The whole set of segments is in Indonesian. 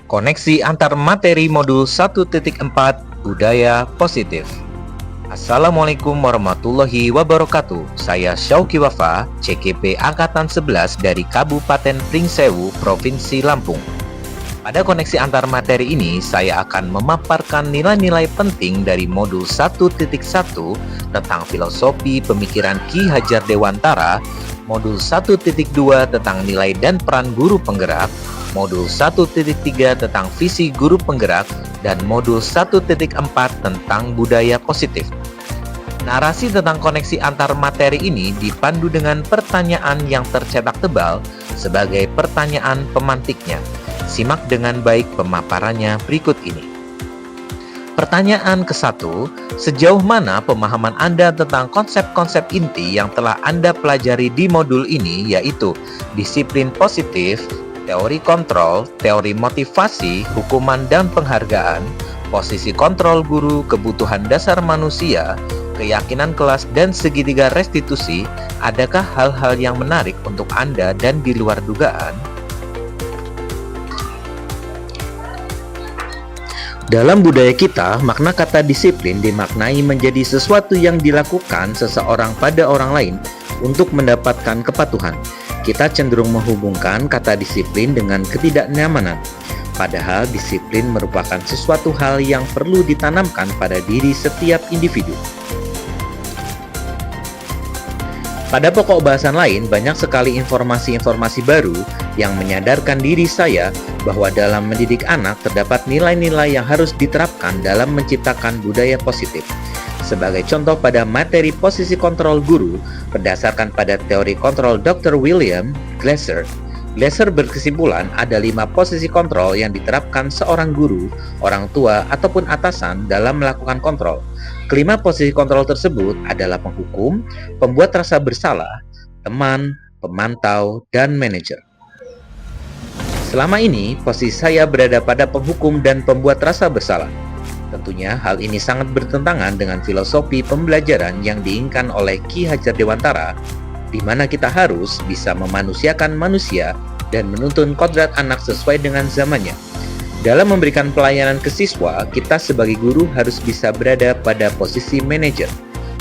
Koneksi antar materi modul 1.4 Budaya Positif. Assalamualaikum warahmatullahi wabarakatuh. Saya Syauki Wafa, CKP Angkatan 11 dari Kabupaten Pringsewu, Provinsi Lampung. Pada koneksi antar materi ini, saya akan memaparkan nilai-nilai penting dari modul 1.1 tentang filosofi pemikiran Ki Hajar Dewantara, modul 1.2 tentang nilai dan peran guru penggerak, modul 1.3 tentang visi guru penggerak, dan modul 1.4 tentang budaya positif. Narasi tentang koneksi antar materi ini dipandu dengan pertanyaan yang tercetak tebal sebagai pertanyaan pemantiknya. Simak dengan baik pemaparannya berikut ini. Pertanyaan ke-1, sejauh mana pemahaman Anda tentang konsep-konsep inti yang telah Anda pelajari di modul ini, yaitu disiplin positif, teori kontrol, teori motivasi, hukuman dan penghargaan, posisi kontrol guru, kebutuhan dasar manusia, keyakinan kelas, dan segitiga restitusi? Adakah hal-hal yang menarik untuk Anda dan di luar dugaan? Dalam budaya kita, makna kata disiplin dimaknai menjadi sesuatu yang dilakukan seseorang pada orang lain untuk mendapatkan kepatuhan. Kita cenderung menghubungkan kata disiplin dengan ketidaknyamanan. Padahal disiplin merupakan sesuatu hal yang perlu ditanamkan pada diri setiap individu. Pada pokok bahasan lain, banyak sekali informasi-informasi baru yang menyadarkan diri saya bahwa dalam mendidik anak terdapat nilai-nilai yang harus diterapkan dalam menciptakan budaya positif. Sebagai contoh pada materi posisi kontrol guru, berdasarkan pada teori kontrol Dr. William Glasser, Glasser berkesimpulan ada 5 posisi kontrol yang diterapkan seorang guru, orang tua, ataupun atasan dalam melakukan kontrol. Kelima posisi kontrol tersebut adalah penghukum, pembuat rasa bersalah, teman, pemantau, dan manajer. Selama ini, posisi saya berada pada penghukum dan pembuat rasa bersalah. Tentunya hal ini sangat bertentangan dengan filosofi pembelajaran yang diinginkan oleh Ki Hajar Dewantara, di mana kita harus bisa memanusiakan manusia dan menuntun kodrat anak sesuai dengan zamannya. Dalam memberikan pelayanan ke siswa, kita sebagai guru harus bisa berada pada posisi manajer.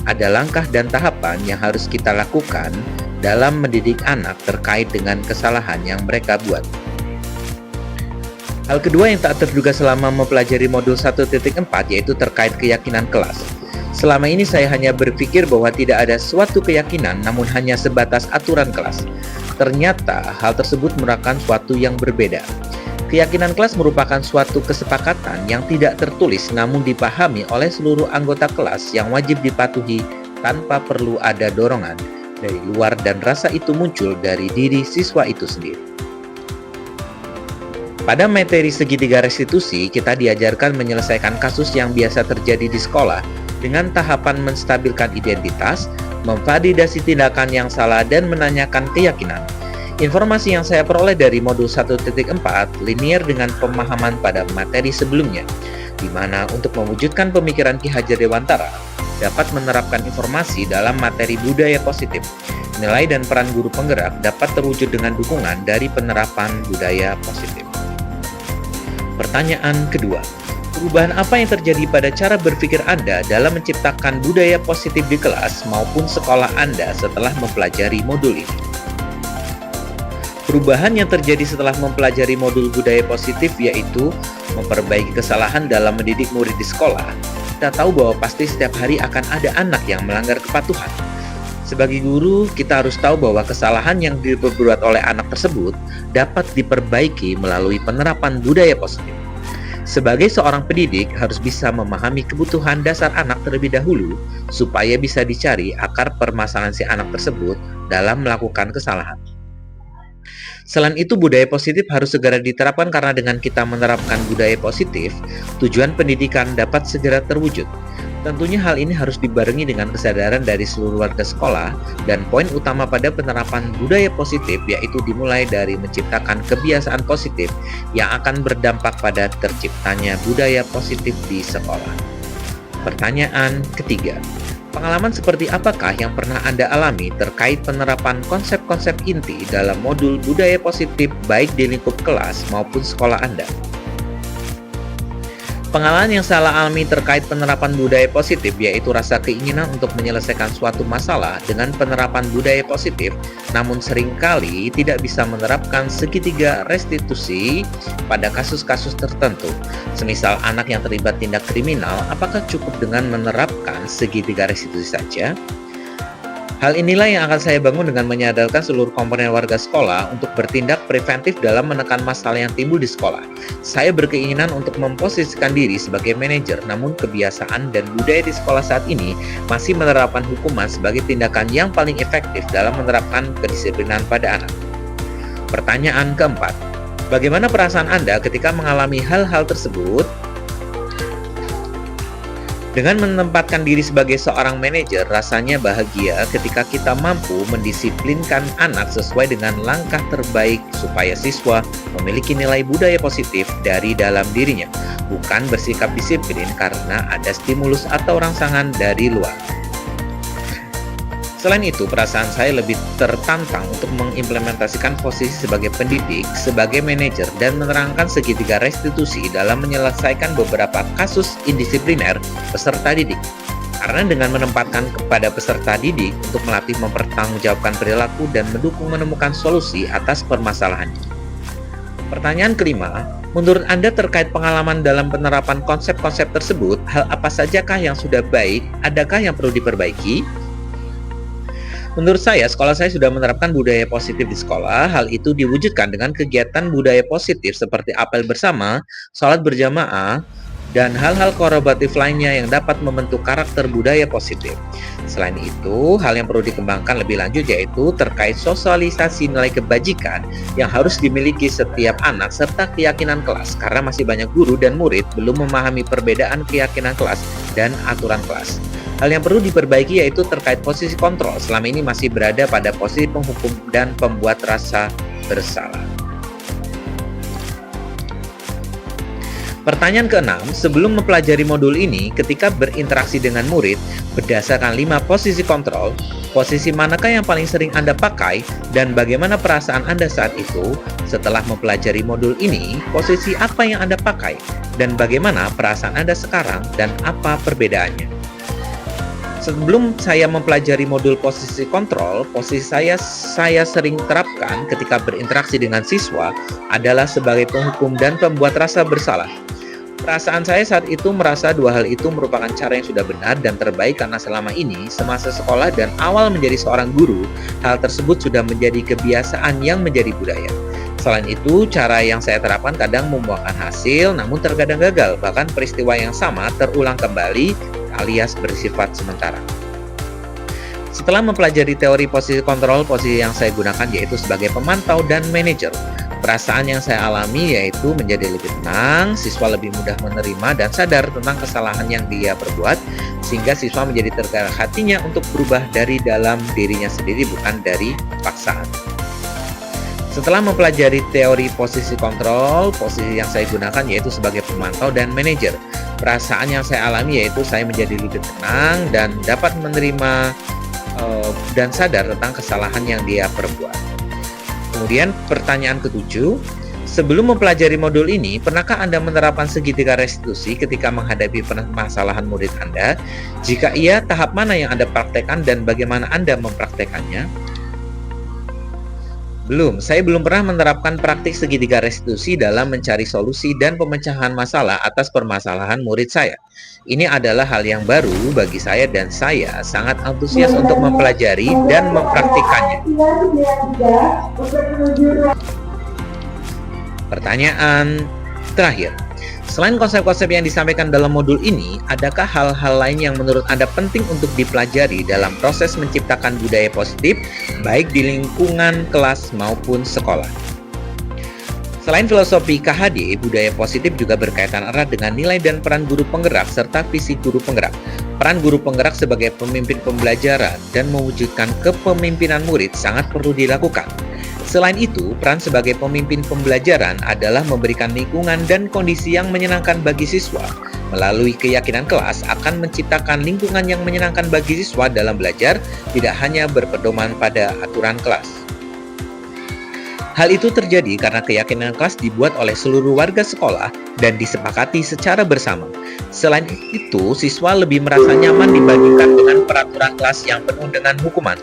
Ada langkah dan tahapan yang harus kita lakukan dalam mendidik anak terkait dengan kesalahan yang mereka buat. Hal kedua yang tak terduga selama mempelajari modul 1.4 yaitu terkait keyakinan kelas. Selama ini saya hanya berpikir bahwa tidak ada suatu keyakinan namun hanya sebatas aturan kelas. Ternyata hal tersebut merupakan suatu yang berbeda. Keyakinan kelas merupakan suatu kesepakatan yang tidak tertulis namun dipahami oleh seluruh anggota kelas yang wajib dipatuhi tanpa perlu ada dorongan dari luar dan rasa itu muncul dari diri siswa itu sendiri. Pada materi segitiga restitusi, kita diajarkan menyelesaikan kasus yang biasa terjadi di sekolah dengan tahapan menstabilkan identitas, memvalidasi tindakan yang salah, dan menanyakan keyakinan. Informasi yang saya peroleh dari modul 1.4 linier dengan pemahaman pada materi sebelumnya, di mana untuk mewujudkan pemikiran Ki Hajar Dewantara dapat menerapkan informasi dalam materi budaya positif. Nilai dan peran guru penggerak dapat terwujud dengan dukungan dari penerapan budaya positif. Pertanyaan kedua, perubahan apa yang terjadi pada cara berpikir Anda dalam menciptakan budaya positif di kelas maupun sekolah Anda setelah mempelajari modul ini? Perubahan yang terjadi setelah mempelajari modul budaya positif yaitu memperbaiki kesalahan dalam mendidik murid di sekolah. Kita tahu bahwa pasti setiap hari akan ada anak yang melanggar kepatuhan. Sebagai guru, kita harus tahu bahwa kesalahan yang diperbuat oleh anak tersebut dapat diperbaiki melalui penerapan budaya positif. Sebagai seorang pendidik, harus bisa memahami kebutuhan dasar anak terlebih dahulu supaya bisa dicari akar permasalahan si anak tersebut dalam melakukan kesalahan. Selain itu, budaya positif harus segera diterapkan karena dengan kita menerapkan budaya positif, tujuan pendidikan dapat segera terwujud. Tentunya hal ini harus dibarengi dengan kesadaran dari seluruh warga sekolah dan poin utama pada penerapan budaya positif yaitu dimulai dari menciptakan kebiasaan positif yang akan berdampak pada terciptanya budaya positif di sekolah. Pertanyaan ketiga, pengalaman seperti apakah yang pernah Anda alami terkait penerapan konsep-konsep inti dalam modul budaya positif baik di lingkup kelas maupun sekolah Anda? Pengalaman yang saya alami terkait penerapan budaya positif yaitu rasa keinginan untuk menyelesaikan suatu masalah dengan penerapan budaya positif, namun seringkali tidak bisa menerapkan segitiga restitusi pada kasus-kasus tertentu. Semisal anak yang terlibat tindak kriminal, apakah cukup dengan menerapkan segitiga restitusi saja? Hal inilah yang akan saya bangun dengan menyadarkan seluruh komponen warga sekolah untuk bertindak preventif dalam menekan masalah yang timbul di sekolah. Saya berkeinginan untuk memposisikan diri sebagai manajer, namun kebiasaan dan budaya di sekolah saat ini masih menerapkan hukuman sebagai tindakan yang paling efektif dalam menerapkan kedisiplinan pada anak. Pertanyaan keempat, bagaimana perasaan Anda ketika mengalami hal-hal tersebut? Dengan menempatkan diri sebagai seorang manajer, rasanya bahagia ketika kita mampu mendisiplinkan anak sesuai dengan langkah terbaik supaya siswa memiliki nilai budaya positif dari dalam dirinya, bukan bersikap disiplin karena ada stimulus atau rangsangan dari luar. Selain itu, perasaan saya lebih tertantang untuk mengimplementasikan posisi sebagai pendidik, sebagai manajer, dan menerangkan segitiga restitusi dalam menyelesaikan beberapa kasus indisipliner peserta didik. Karena dengan menempatkan kepada peserta didik untuk melatih mempertanggungjawabkan perilaku dan mendukung menemukan solusi atas permasalahannya. Pertanyaan kelima, menurut Anda terkait pengalaman dalam penerapan konsep-konsep tersebut, hal apa sajakah yang sudah baik, adakah yang perlu diperbaiki? Menurut saya, sekolah saya sudah menerapkan budaya positif di sekolah. Hal itu diwujudkan dengan kegiatan budaya positif seperti apel bersama, sholat berjamaah, dan hal-hal kolaboratif lainnya yang dapat membentuk karakter budaya positif. Selain itu, hal yang perlu dikembangkan lebih lanjut yaitu terkait sosialisasi nilai kebajikan yang harus dimiliki setiap anak serta keyakinan kelas, karena masih banyak guru dan murid belum memahami perbedaan keyakinan kelas dan aturan kelas. Hal yang perlu diperbaiki yaitu terkait posisi kontrol, selama ini masih berada pada posisi penghukum dan pembuat rasa bersalah. Pertanyaan keenam, sebelum mempelajari modul ini, ketika berinteraksi dengan murid, berdasarkan 5 posisi kontrol, posisi manakah yang paling sering Anda pakai, dan bagaimana perasaan Anda saat itu? Setelah mempelajari modul ini, posisi apa yang Anda pakai, dan bagaimana perasaan Anda sekarang, dan apa perbedaannya? Sebelum saya mempelajari modul posisi kontrol, posisi saya sering terapkan ketika berinteraksi dengan siswa adalah sebagai penghukum dan pembuat rasa bersalah. Perasaan saya saat itu merasa dua hal itu merupakan cara yang sudah benar dan terbaik karena selama ini, semasa sekolah dan awal menjadi seorang guru, hal tersebut sudah menjadi kebiasaan yang menjadi budaya. Selain itu, cara yang saya terapkan kadang membuahkan hasil, namun terkadang gagal, bahkan peristiwa yang sama terulang kembali alias bersifat sementara. Setelah mempelajari teori posisi kontrol, posisi yang saya gunakan yaitu sebagai pemantau dan manajer. Perasaan yang saya alami yaitu menjadi lebih tenang, siswa lebih mudah menerima dan sadar tentang kesalahan yang dia perbuat, sehingga siswa menjadi tergerak hatinya untuk berubah dari dalam dirinya sendiri, bukan dari paksaan. Setelah mempelajari teori posisi kontrol, posisi yang saya gunakan yaitu sebagai pemantau dan manajer. Perasaan yang saya alami yaitu saya menjadi lebih tenang dan dapat menerima dan sadar tentang kesalahan yang dia perbuat. Kemudian pertanyaan ketujuh, sebelum mempelajari modul ini, pernahkah Anda menerapkan segitiga restitusi ketika menghadapi permasalahan murid Anda? Jika iya, tahap mana yang Anda praktekkan dan bagaimana Anda mempraktekannya? Saya belum pernah menerapkan praktik segitiga restitusi dalam mencari solusi dan pemecahan masalah atas permasalahan murid saya. Ini adalah hal yang baru bagi saya dan saya sangat antusias untuk mempelajari dan mempraktikannya. Pertanyaan terakhir, selain konsep-konsep yang disampaikan dalam modul ini, adakah hal-hal lain yang menurut Anda penting untuk dipelajari dalam proses menciptakan budaya positif, baik di lingkungan kelas maupun sekolah? Selain filosofi KHD, budaya positif juga berkaitan erat dengan nilai dan peran guru penggerak serta visi guru penggerak. Peran guru penggerak sebagai pemimpin pembelajaran dan mewujudkan kepemimpinan murid sangat perlu dilakukan. Selain itu, peran sebagai pemimpin pembelajaran adalah memberikan lingkungan dan kondisi yang menyenangkan bagi siswa. Melalui keyakinan kelas akan menciptakan lingkungan yang menyenangkan bagi siswa dalam belajar, tidak hanya berpedoman pada aturan kelas. Hal itu terjadi karena keyakinan kelas dibuat oleh seluruh warga sekolah dan disepakati secara bersama. Selain itu, siswa lebih merasa nyaman dibandingkan dengan peraturan kelas yang penuh dengan hukuman.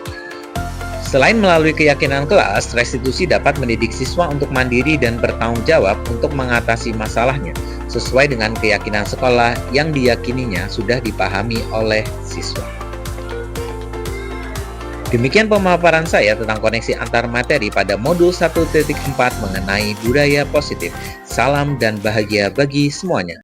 Selain melalui keyakinan kelas, restitusi dapat mendidik siswa untuk mandiri dan bertanggung jawab untuk mengatasi masalahnya, sesuai dengan keyakinan sekolah yang diyakininya sudah dipahami oleh siswa. Demikian pemaparan saya tentang koneksi antar materi pada modul 1.4 mengenai budaya positif. Salam dan bahagia bagi semuanya.